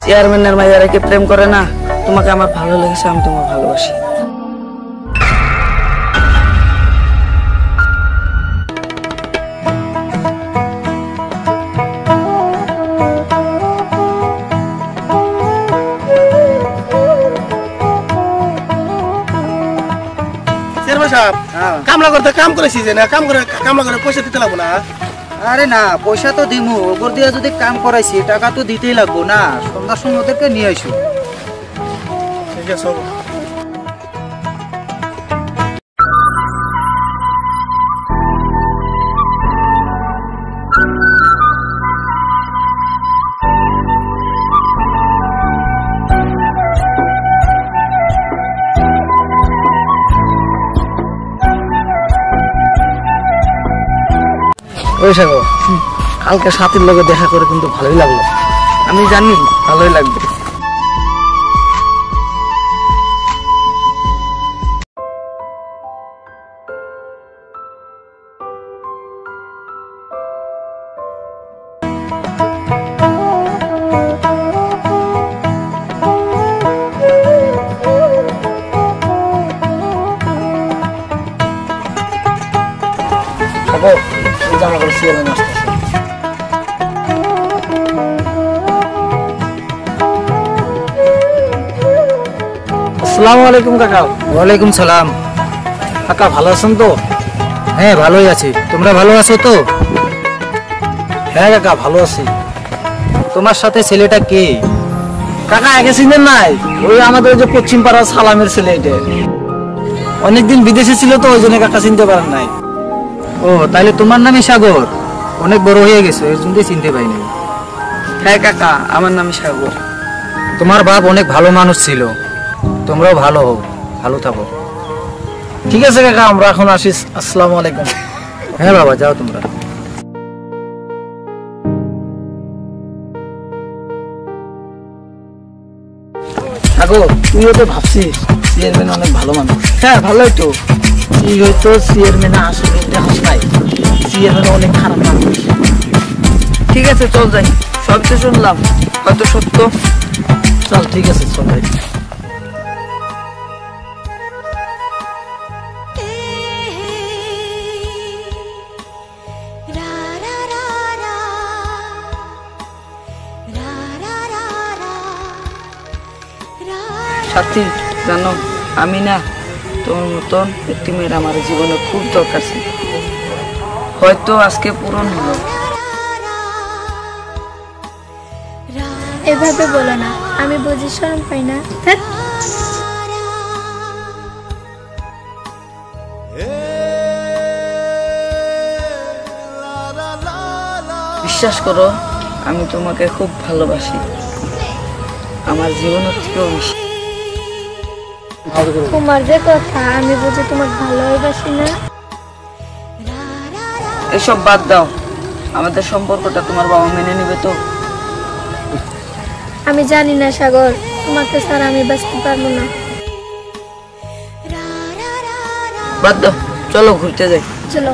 চেয়ারম্যানের মাইয়ারা কি প্রেম করে না? তোমাকে আমার ভালো লেগেছে, আমি তোমাকে ভালোবাসি। কামলা করতে কাম করেছি যে না, কামলা করে পয়সা দিতে লাগবো না? আরে না, পয়সা তো দিমু, ওপর দিয়ে যদি কাম করাইছি টাকা তো দিতেই লাগবো না। সন্ধ্যার সময় ওদেরকে নিয়ে আসো। ঠিক আছে। ওই সাগর, কালকে সাথীর লগে দেখা করে কিন্তু ভালোই লাগলো। আমি জানি ভালোই লাগবে। জামা করে সিয়ালেন আসতেছে। আসসালামু আলাইকুম কাকা। ওয়ালাইকুম সালাম। কাকা ভালো আছেন তো? হ্যাঁ ভালোই আছি, তোমরা ভালো আছো তো? হ্যাঁ কাকা ভালো আছি। তোমার সাথে ছেলেটা কে? কাকা আগে চিনেন নাই? ওই আমাদের যে পশ্চিম পাড়া সালামের ছেলে। এটা অনেকদিন বিদেশে ছিল তো, ওই জন্য কাকা চিনতে পারেন নাই। ও তাহলে তোমার নামই সাগর? অনেক বড় হয়ে গেছো, এর জন্য চিনতে পাইনি। হ্যাঁ কাকা, আমার নাম সাগর। তোমার বাপ অনেক ভালো মানুষ ছিল, তোমরাও ভালো হও, ভালো থাকো। ঠিক আছে কাকা, আমরা এখন আসি। আসসালামু আলাইকুম। হ্যাঁ বাবা, যাও তোমরা। সাগর, তুইও তো ভাবছিস চেয়ারম্যান অনেক ভালো মানুষ। হ্যাঁ ভালোই তো। তুই হয়তো চেয়ারম্যানে আসলে দেখোস নাই, চেয়ারম্যান অনেক খারাপ মানুষ। ঠিক আছে চল যাই, সব তো শুনলাম, হয়তো সত্য। চল ঠিক আছে, চল যাই। সাথী জানো, আমি না তোমার মতন একটি মেয়ের আমার জীবনে খুব দরকার ছিল, হয়তো আজকে পূরণ হলো। এভাবে বলো না, আমি বুঝি শরম পাই না। বিশ্বাস করো, আমি তোমাকে খুব ভালোবাসি, আমার জীবনের থেকেও বেশি। তোমার যে কথা, আমি বুঝি তোমাকে ভালোবাসি না। এসব বাদ দাও, আমাদের সম্পর্কটা তোমার বাবা মেনে নেবে তো? আমি জানি না সাগর, তোমাকে ছাড়া আমি বাঁচতে পারবো না। বাদ দাও, চলো ঘুরতে যাই। চলো।